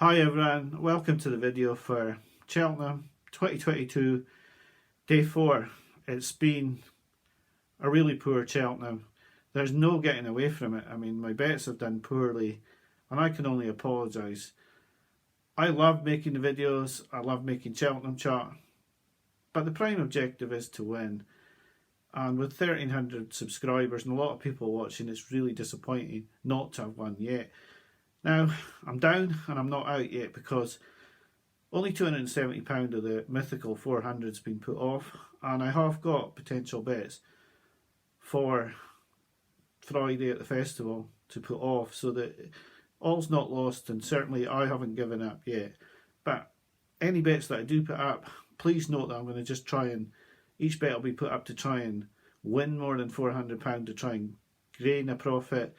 Hi everyone, welcome to the video for Cheltenham 2022 Day 4. It's been a really poor Cheltenham. There's no getting away from it. I mean, my bets have done poorly and I can only apologise. I love making the videos, I love making Cheltenham chat, but the prime objective is to win. And with 1,300 subscribers and a lot of people watching, it's really disappointing not to have won yet. Now, I'm down and I'm not out yet because only £270 of the mythical 400 has been put off, and I have got potential bets for Friday at the festival to put off, so that all's not lost, and certainly I haven't given up yet. But any bets that I do put up, please note that I'm going to just try and, each bet will be put up to try and win more than £400 to try and gain a profit.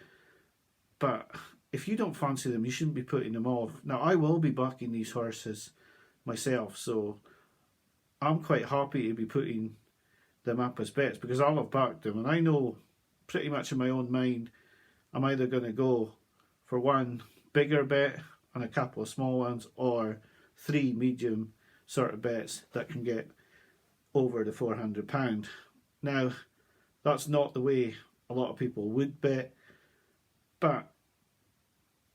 But if you don't fancy them, you shouldn't be putting them off. Now, I will be backing these horses myself, so I'm quite happy to be putting them up as bets because I'll have backed them, and I know pretty much in my own mind I'm either going to go for one bigger bet and a couple of small ones, or three medium sort of bets that can get over the £400. Now, that's not the way a lot of people would bet, but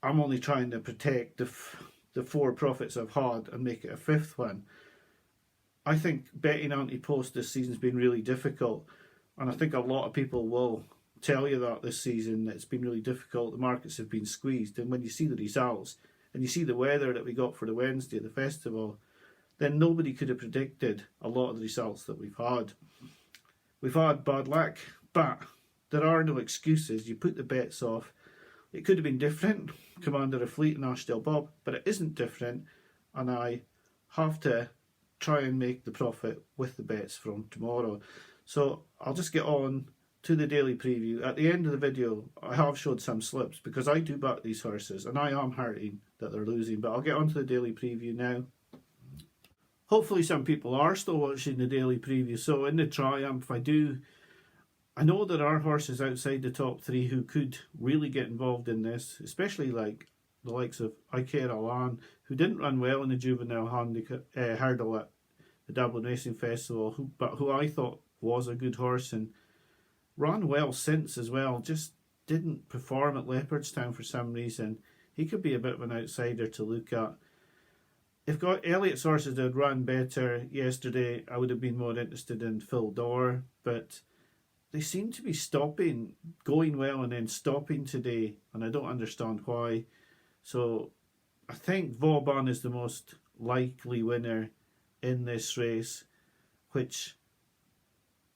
I'm only trying to protect the four profits I've had and make it a fifth one. I think betting anti-post this season's been really difficult, and I think a lot of people will tell you that this season it's been really difficult. The markets have been squeezed, and when you see the results and you see the weather that we got for the Wednesday of the festival, then nobody could have predicted a lot of the results that we've had. We've had bad luck, but there are no excuses. You put the bets off. It could have been different, Commander of Fleet and Ashdale Bob, but it isn't different, and I have to try and make the profit with the bets from tomorrow. So I'll just get on to the daily preview. At the end of the video, I have showed some slips because I do back these horses and I am hurting that they're losing, but I'll get on to the daily preview now. Hopefully some people are still watching the daily preview, so in the Triumph I know there are horses outside the top three who could really get involved in this, especially like the likes of Iker Alan, who didn't run well in the juvenile hurdle at the Dublin Racing Festival, but who I thought was a good horse and ran well since as well, just didn't perform at Leopardstown for some reason. He could be a bit of an outsider to look at. If Elliott's horses had run better yesterday, I would have been more interested in Phil Dor, but they seem to be going well and then stopping today, and I don't understand why. So I think Vauban is the most likely winner in this race, which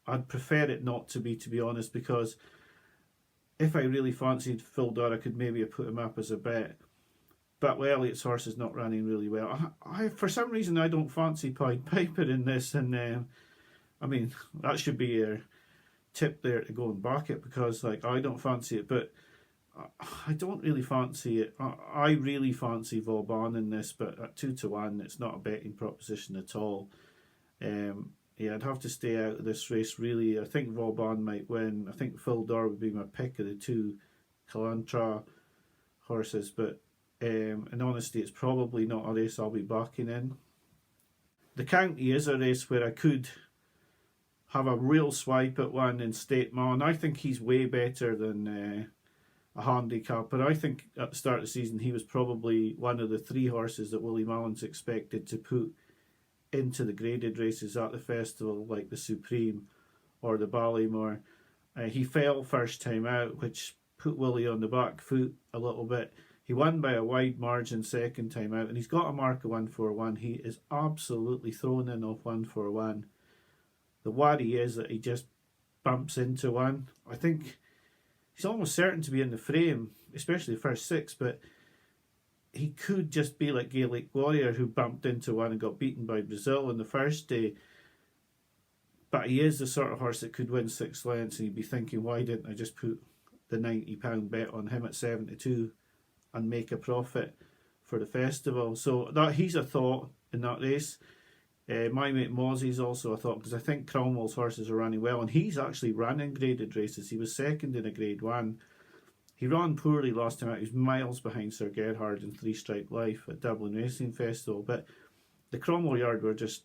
I'd prefer it not to be honest, because if I really fancied Phil Dor, I could maybe have put him up as a bet. But Elliott's horse is not running really well. I for some reason I don't fancy Pied Piper in this, and I mean that should be your tip there to go and back it, because like I don't fancy it, but I don't really fancy it. I really fancy Vauban in this, but at 2-1 it's not a betting proposition at all. Yeah, I'd have to stay out of this race really. I think Vauban might win. I think Phil Dor would be my pick of the two Calantra horses, but in honesty it's probably not a race I'll be backing in. The County is a race where I could have a real swipe at one in State Man. I think he's way better than a handicap, but I think at the start of the season he was probably one of the three horses that Willie Mullins expected to put into the graded races at the festival, like the Supreme or the Ballymore. He fell first time out, which put Willie on the back foot a little bit. He won by a wide margin second time out, and he's got a mark of 141. He is absolutely thrown in off 141. The worry is that he just bumps into one. I think he's almost certain to be in the frame, especially the first six, but he could just be like Gaelic Warrior, who bumped into one and got beaten by Brazil on the first day. But he is the sort of horse that could win 6 lengths, and you'd be thinking, why didn't I just put the £90 bet on him at 72 and make a profit for the festival? So that he's a thought in that race. My mate Mozzie's also a thought, because I think Cromwell's horses are running well, and he's actually running graded races. He was second in a grade 1 He ran poorly last time out. He was miles behind Sir Gerhard in Three Stripe Life at Dublin Racing Festival. But the Cromwell Yard were just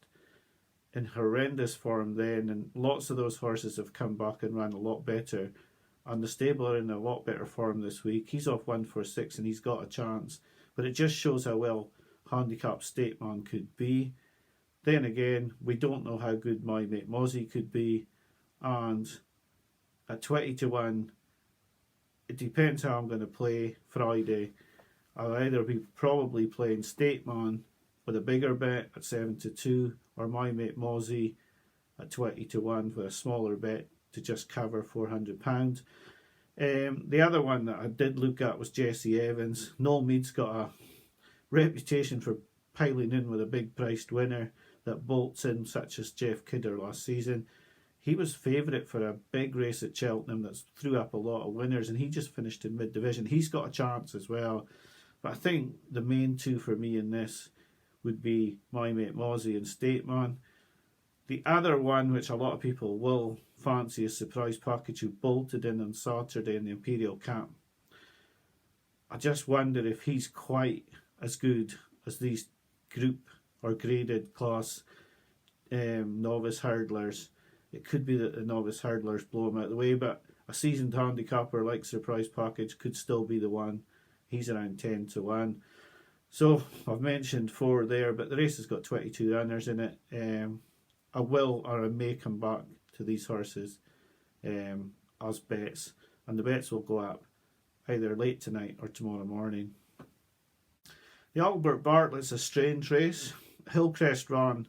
in horrendous form then, and lots of those horses have come back and ran a lot better. And the stable are in a lot better form this week. He's off 146 and he's got a chance. But it just shows how well handicapped Stateman could be. Then again, we don't know how good My Mate Mozzie could be. And at 20 to 1, it depends how I'm going to play Friday. I'll either be probably playing Stateman with a bigger bet at 7 to 2, or My Mate Mozzie at 20 to 1 with a smaller bet to just cover £400. The other one that I did look at was Jesse Evans. Noel Mead's got a reputation for piling in with a big priced winner that bolts in, such as Jeff Kidder last season. He was favourite for a big race at Cheltenham that threw up a lot of winners, and he just finished in mid-division. He's got a chance as well. But I think the main two for me in this would be My Mate Mozzie and Stateman. The other one, which a lot of people will fancy, is Surprise Package, who bolted in on Saturday in the Imperial Cup. I just wonder if he's quite as good as these group or graded class novice hurdlers. It could be that the novice hurdlers blow him out of the way, but a seasoned handicapper like Surprise Package could still be the one. He's around 10 to 1. So I've mentioned 4 there, but the race has got 22 runners in it. I will or I may come back to these horses as bets, and the bets will go up either late tonight or tomorrow morning. The Albert Bartlett's a strange race. Hillcrest ran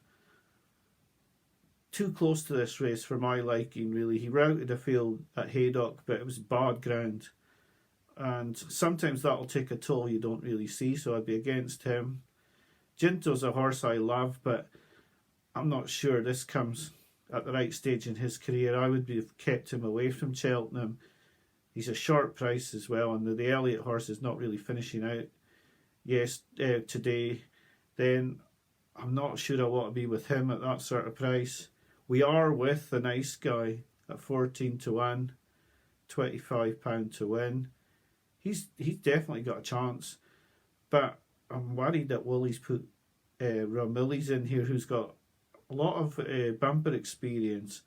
too close to this race for my liking, really. He routed a field at Haydock, but it was bad ground, and sometimes that'll take a toll you don't really see, so I'd be against him. Ginto's a horse I love, but I'm not sure this comes at the right stage in his career. I would have kept him away from Cheltenham. He's a short price as well, and the Elliott horse is not really finishing out today. Then I'm not sure I want to be with him at that sort of price. We are with the Nice Guy at 14 to 1, £25 to win. He's definitely got a chance, but I'm worried that Willie's put Ramillies in here, who's got a lot of bumper experience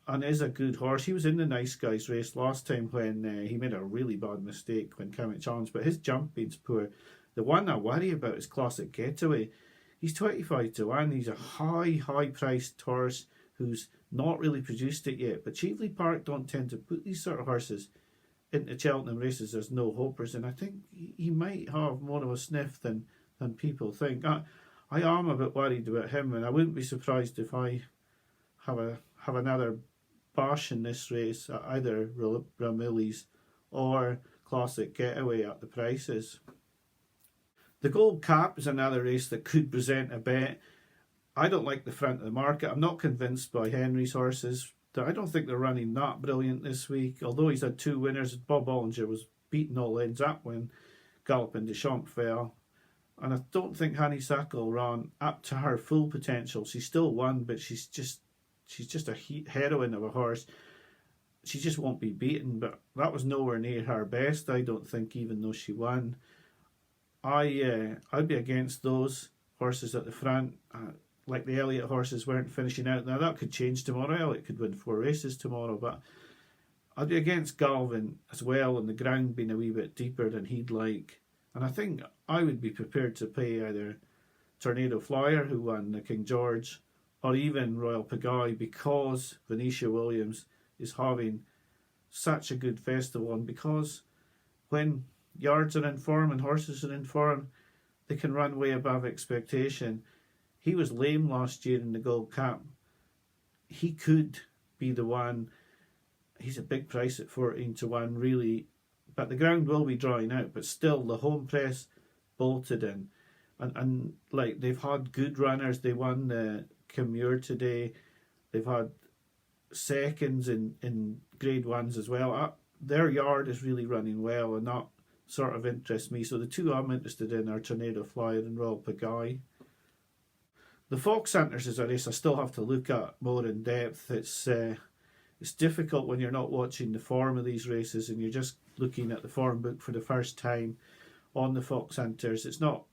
and is a good horse. He was in the Nice Guys race last time when he made a really bad mistake when coming challenge, but his jumping's poor. The one I worry about is Classic Getaway. He's 25 to 1. He's a high priced horse who's not really produced it yet, but Cheveley Park don't tend to put these sort of horses into Cheltenham races as no hopers, and I think he might have more of a sniff than people think. I am a bit worried about him, and I wouldn't be surprised if I have another bash in this race at either Ramillies or Classic Getaway at the prices. The Gold Cap is another race that could present a bet. I don't like the front of the market. I'm not convinced by Henry's horses. I don't think they're running that brilliant this week, although he's had 2 winners. Bob Bollinger was beaten all ends up when Galopin Deschamps fell. And I don't think Honeysuckle ran up to her full potential. She still won, but she's just a heroine of a horse. She just won't be beaten, but that was nowhere near her best, I don't think, even though she won. I'd be against those horses at the front. Like the Elliott horses weren't finishing out. Now that could change tomorrow. Elliott could win 4 races tomorrow, but I'd be against Galvin as well, and the ground being a wee bit deeper than he'd like. And I think I would be prepared to pay either Tornado Flyer, who won the King George, or even Royal Pagaille, because Venetia Williams is having such a good festival, and because when yards are in form and horses are in form, they can run way above expectation. He was lame last year in the Gold Cup. He could be the one. He's a big price at 14 to 1, really. But the ground will be drying out. But still, the home press bolted in. And like, they've had good runners. They won the Kimure today. They've had seconds in Grade 1s as well. Their yard is really running well, and that sort of interests me. So the 2 I'm interested in are Tornado Flyer and Royal Pagaille. The Foxhunters is a race I still have to look at more in depth. It's it's difficult when you're not watching the form of these races and you're just looking at the form book for the first time on the Foxhunters. It's not,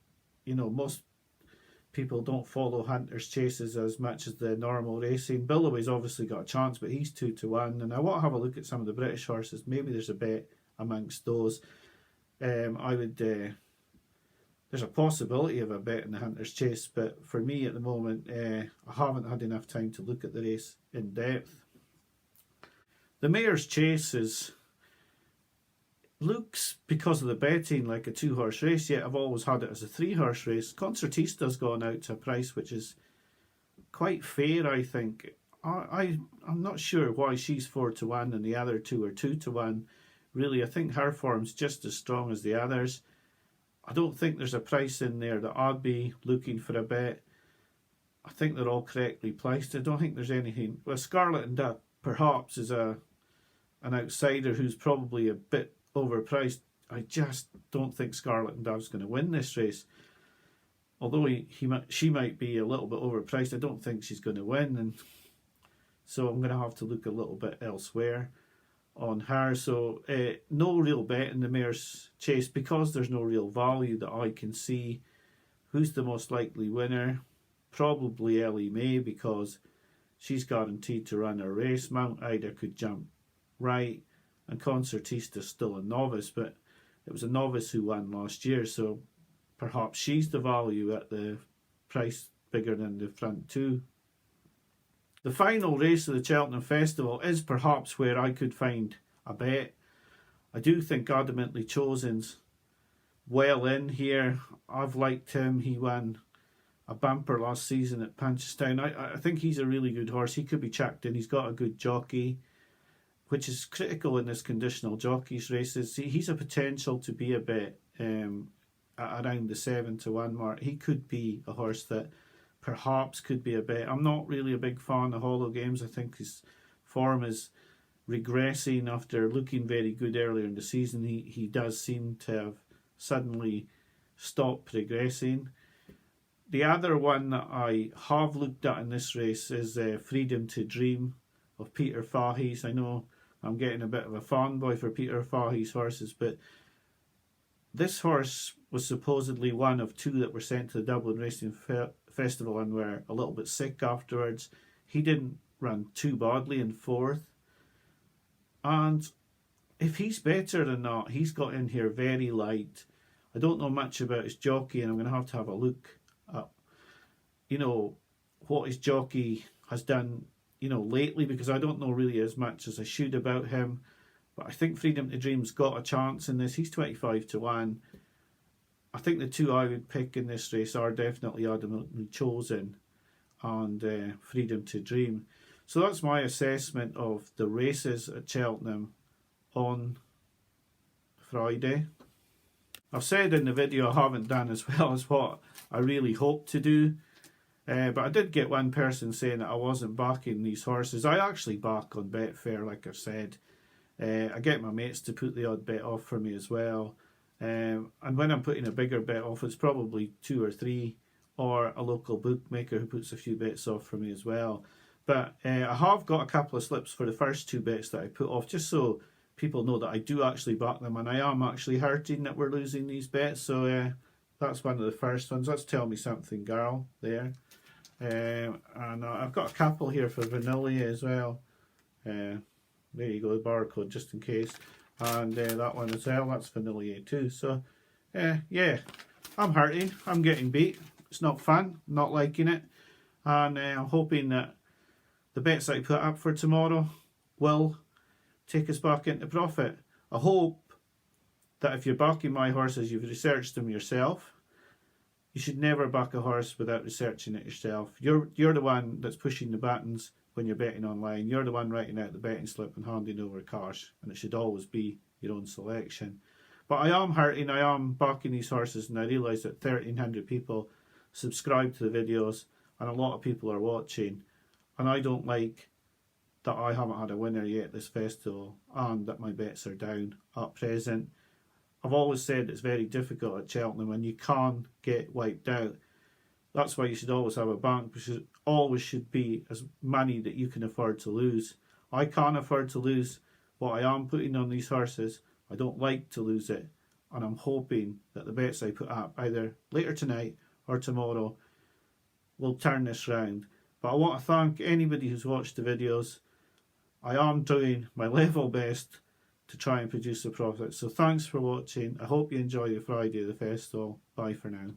you know, most people don't follow Hunters Chases as much as the normal racing. Billoway's obviously got a chance, but he's 2-1. And I want to have a look at some of the British horses. Maybe there's a bet amongst those. I would. There's a possibility of a bet in the Hunters Chase, but for me at the moment, I haven't had enough time to look at the race in depth. The Mayor's Chase looks, because of the betting, like a 2-horse race, yet I've always had it as a 3-horse race. Concertista's gone out to a price which is quite fair, I think. I'm not sure why she's 4-1 and the other two are 2-1. Really, I think her form's just as strong as the others. I don't think there's a price in there that I'd be looking for a bet. I think they're all correctly priced. I don't think there's anything. Well, Scarlet and Duck perhaps is an outsider who's probably a bit overpriced. I just don't think Scarlet and Dove's going to win this race. Although she might be a little bit overpriced, I don't think she's going to win, and so I'm going to have to look a little bit elsewhere on her. So no real bet in the Mayor's Chase because there's no real value that I can see. Who's the most likely winner? Probably Ellie May, because she's guaranteed to run a race. Mount Ida could jump right, and Concertista's still a novice, but it was a novice who won last year, so perhaps she's the value at the price bigger than the front two. The final race of the Cheltenham Festival is perhaps where I could find a bet. I do think Adamantly Chosen's well in here. I've liked him. He won a bumper last season at Punchestown. I think he's a really good horse. He could be chucked in. He's got a good jockey, which is critical in this conditional jockeys races. He's a potential to be a bet at around the 7-1 mark. He could be a horse that perhaps could be a bet. I'm not really a big fan of Hollow Games. I think his form is regressing after looking very good earlier in the season. He does seem to have suddenly stopped progressing. The other one that I have looked at in this race is Freedom to Dream of Peter Fahey's. I know I'm getting a bit of a fanboy for Peter Fahey's horses, but this horse was supposedly one of 2 that were sent to the Dublin Racing Festival and were a little bit sick afterwards. He didn't run too badly in 4th. And if he's better than that, he's got in here very light. I don't know much about his jockey, and I'm going to have a look up, you know, what his jockey has done, you know, lately, because I don't know really as much as I should about him. But I think Freedom to Dream's got a chance in this. He's 25-1. I think the 2 I would pick in this race are definitely Adamantly Chosen and Freedom to Dream. So that's my assessment of the races at Cheltenham on Friday. I've said in the video I haven't done as well as what I really hoped to do. But I did get one person saying that I wasn't backing these horses. I actually back on Betfair, like I've said. I get my mates to put the odd bet off for me as well. And when I'm putting a bigger bet off, it's probably 2 or 3, or a local bookmaker who puts a few bets off for me as well. But I have got a couple of slips for the first 2 bets that I put off, just so people know that I do actually back them, and I am actually hurting that we're losing these bets. So that's one of the first ones. That's Tell Me Something Girl there. And I've got a couple here for Vanilla as well. There you go, the barcode just in case. And that one as well, that's Vanilla too. So yeah, I'm hurting. I'm getting beat. It's not fun, not liking it. And I'm hoping that the bets I put up for tomorrow will take us back into profit. I hope that if you're backing my horses, you've researched them yourself. You should never back a horse without researching it yourself. You're the one that's pushing the buttons when you're betting online. You're the one writing out the betting slip and handing over cash, and it should always be your own selection. But I am hurting. I am backing these horses, and I realise that 1,300 people subscribe to the videos and a lot of people are watching, and I don't like that I haven't had a winner yet this festival and that my bets are down at present. I've always said it's very difficult at Cheltenham and you can get wiped out. That's why you should always have a bank, which always should be as money that you can afford to lose. I can't afford to lose what I am putting on these horses. I don't like to lose it, and I'm hoping that the bets I put up either later tonight or tomorrow will turn this round. But I want to thank anybody who's watched the videos. I am doing my level best to try and produce a profit. So thanks for watching. I hope you enjoy the Friday of the festival. Bye for now.